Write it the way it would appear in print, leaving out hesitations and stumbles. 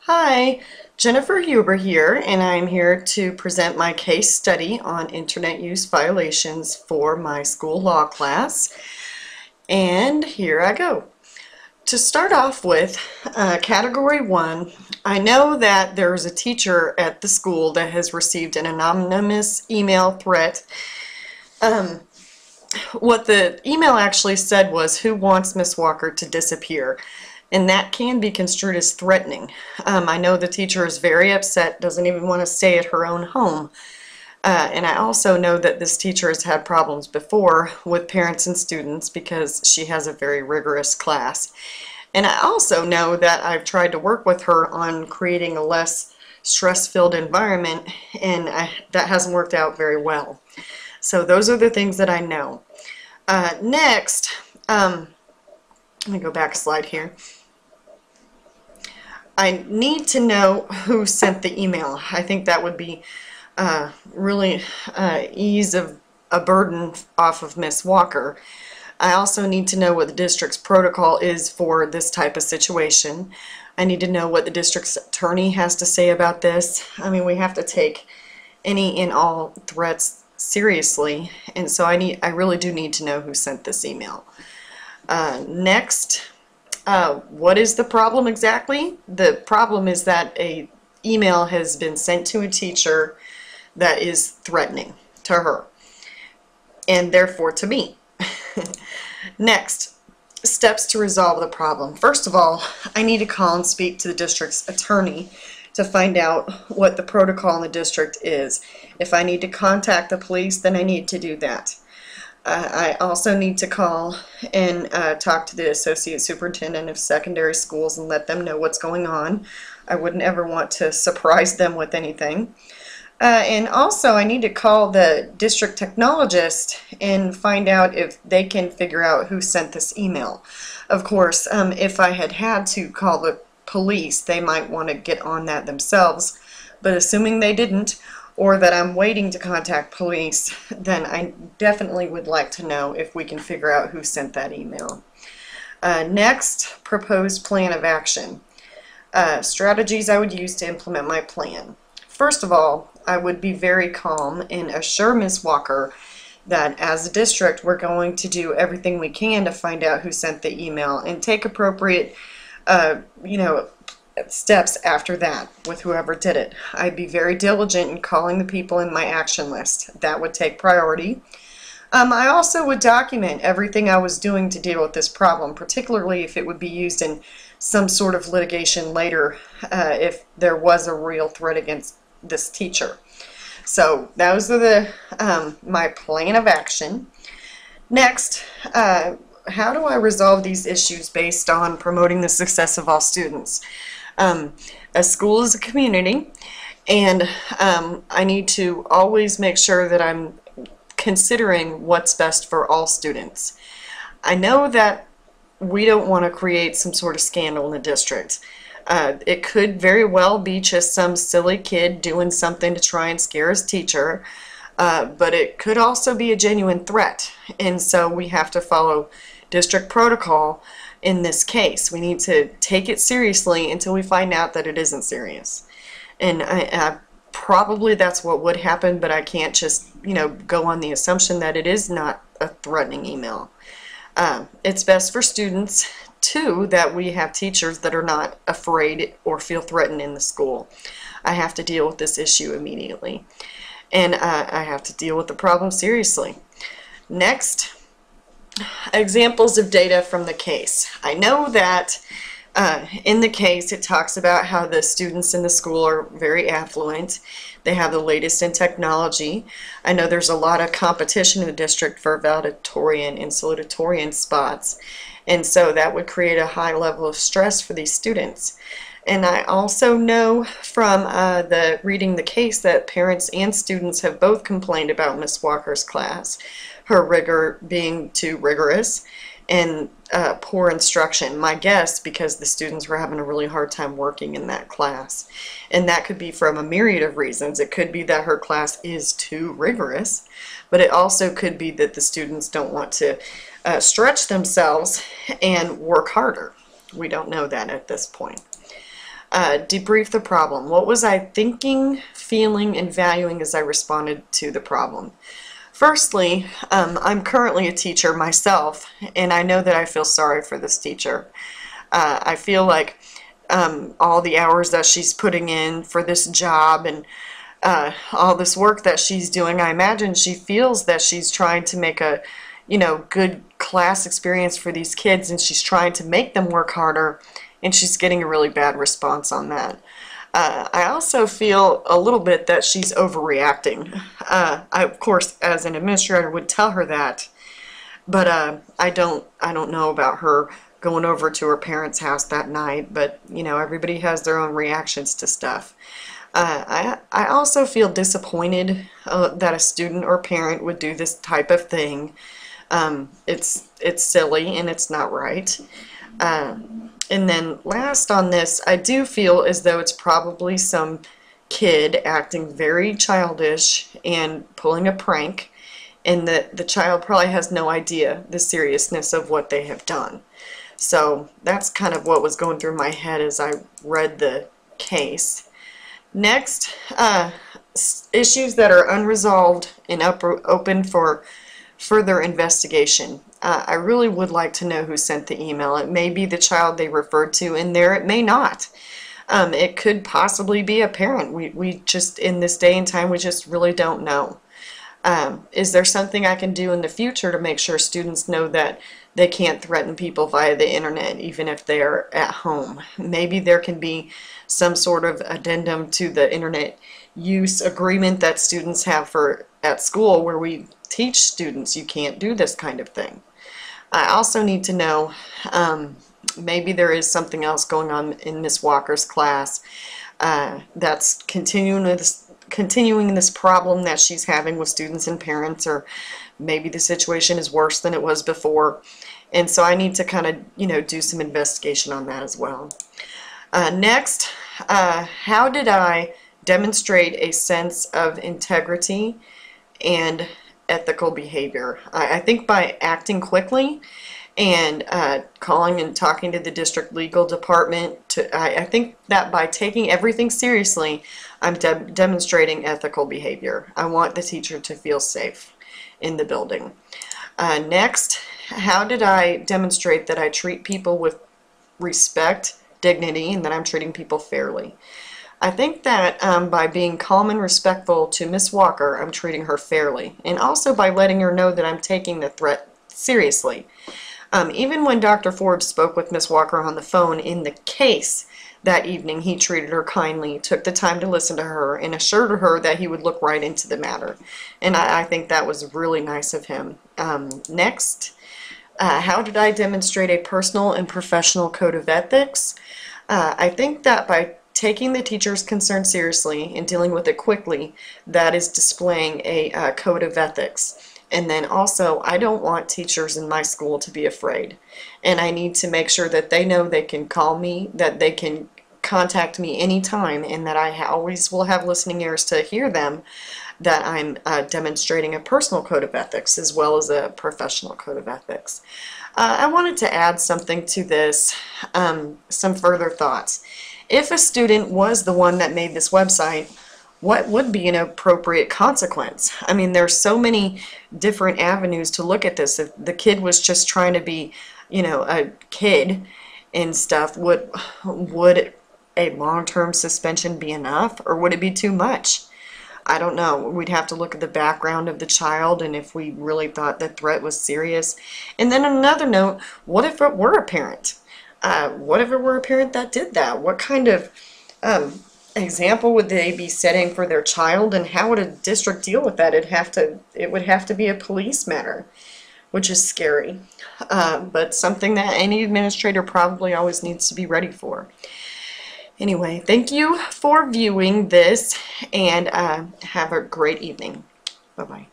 Hi, Jennifer Huber here, and I'm here to present my case study on internet use violations for my school law class. And here I go. To start off with, Category 1, I know that there's a teacher at the school that has received an anonymous email threat. What the email actually said was, "Who wants Miss Walker to disappear?" And that can be construed as threatening. I know the teacher is very upset, doesn't even want to stay at her own home. And I also know that this teacher has had problems before with parents and students because she has a very rigorous class. And I also know that I've tried to work with her on creating a less stress-filled environment, and that hasn't worked out very well. So those are the things that I know. Next, let me go back a slide here. I need to know who sent the email. I think that would be really ease of a burden off of Miss Walker. I also need to know what the district's protocol is for this type of situation. I need to know what the district's attorney has to say about this. I mean, we have to take any and all threats seriously, and so I really do need to know who sent this email. Next, what is the problem exactly? The problem is that a email has been sent to a teacher that is threatening to her, and therefore to me. Next, steps to resolve the problem. First of all, I need to call and speak to the district's attorney to find out what the protocol in the district is. If I need to contact the police, then I need to do that. I also need to call and talk to the associate superintendent of secondary schools and let them know what's going on. I wouldn't ever want to surprise them with anything. And also I need to call the district technologist and find out if they can figure out who sent this email. Of course, if I had to call the police, they might want to get on that themselves, but assuming they didn't, or that I'm waiting to contact police, then I definitely would like to know if we can figure out who sent that email. Next, proposed plan of action. Strategies I would use to implement my plan. First of all, I would be very calm and assure Ms. Walker that as a district we're going to do everything we can to find out who sent the email and take appropriate steps after that with whoever did it. I'd be very diligent in calling the people in my action list. That would take priority. I also would document everything I was doing to deal with this problem, particularly if it would be used in some sort of litigation later if there was a real threat against this teacher. So those are my plan of action. Next, how do I resolve these issues based on promoting the success of all students? A school is a community, and I need to always make sure that I'm considering what's best for all students. I know that we don't want to create some sort of scandal in the district. It could very well be just some silly kid doing something to try and scare his teacher, but it could also be a genuine threat, and so we have to follow district protocol. In this case, we need to take it seriously until we find out that it isn't serious. And probably that's what would happen, but I can't just, go on the assumption that it is not a threatening email. It's best for students, too, that we have teachers that are not afraid or feel threatened in the school. I have to deal with this issue immediately. And I have to deal with the problem seriously. Next, examples of data from the case. I know that in the case it talks about how the students in the school are very affluent. They have the latest in technology. I know there's a lot of competition in the district for valedictorian and salutatorian spots, and so that would create a high level of stress for these students. And I also know from reading the case that parents and students have both complained about Miss Walker's class, her rigor being too rigorous and poor instruction. My guess, because the students were having a really hard time working in that class. And that could be from a myriad of reasons. It could be that her class is too rigorous, but it also could be that the students don't want to stretch themselves and work harder. We don't know that at this point. Debrief the problem. What was I thinking, feeling, and valuing as I responded to the problem? Firstly, I'm currently a teacher myself, and I know that I feel sorry for this teacher. I feel like all the hours that she's putting in for this job and all this work that she's doing, I imagine she feels that she's trying to make a, good class experience for these kids, and she's trying to make them work harder, and she's getting a really bad response on that. I also feel a little bit that she's overreacting. I, of course, as an administrator, would tell her that, but I don't know about her going over to her parents' house that night. But everybody has their own reactions to stuff. I also feel disappointed that a student or parent would do this type of thing. It's silly and it's not right. And then last on this, I do feel as though it's probably some kid acting very childish and pulling a prank, and that the child probably has no idea the seriousness of what they have done. So that's kind of what was going through my head as I read the case. Next, issues that are unresolved and open for further investigation. I really would like to know who sent the email. It may be the child they referred to in there. It may not. It could possibly be a parent. We just, in this day and time, we just really don't know. Is there something I can do in the future to make sure students know that they can't threaten people via the internet, even if they are at home? Maybe there can be some sort of addendum to the internet use agreement that students have at school, where we teach students you can't do this kind of thing. I also need to know, maybe there is something else going on in Miss Walker's class that's continuing this problem that she's having with students and parents, or maybe the situation is worse than it was before. And so I need to kind of, do some investigation on that as well. Next, how did I demonstrate a sense of integrity and ethical behavior? I think by acting quickly and calling and talking to the district legal department. I think that by taking everything seriously, I'm demonstrating ethical behavior. I want the teacher to feel safe in the building. Next, how did I demonstrate that I treat people with respect, dignity, and that I'm treating people fairly? I think that by being calm and respectful to Miss Walker, I'm treating her fairly, and also by letting her know that I'm taking the threat seriously. Even when Dr. Forbes spoke with Miss Walker on the phone in the case that evening, he treated her kindly, took the time to listen to her, and assured her that he would look right into the matter. And I think that was really nice of him. Next, how did I demonstrate a personal and professional code of ethics? I think that by taking the teacher's concern seriously and dealing with it quickly, that is displaying a code of ethics. And then also, I don't want teachers in my school to be afraid. And I need to make sure that they know they can call me, that they can contact me anytime, and that I always will have listening ears to hear them, that I'm demonstrating a personal code of ethics as well as a professional code of ethics. I wanted to add something to this, some further thoughts. If a student was the one that made this website, what would be an appropriate consequence? I mean, there's so many different avenues to look at this. If the kid was just trying to be, a kid and stuff, would a long-term suspension be enough, or would it be too much? I don't know. We'd have to look at the background of the child and if we really thought the threat was serious. And then another note, what if it were a parent? What if it were a parent that did that? What kind of example would they be setting for their child, and how would a district deal with that? It would have to be a police matter, which is scary, but something that any administrator probably always needs to be ready for. Anyway, thank you for viewing this, and have a great evening. Bye-bye.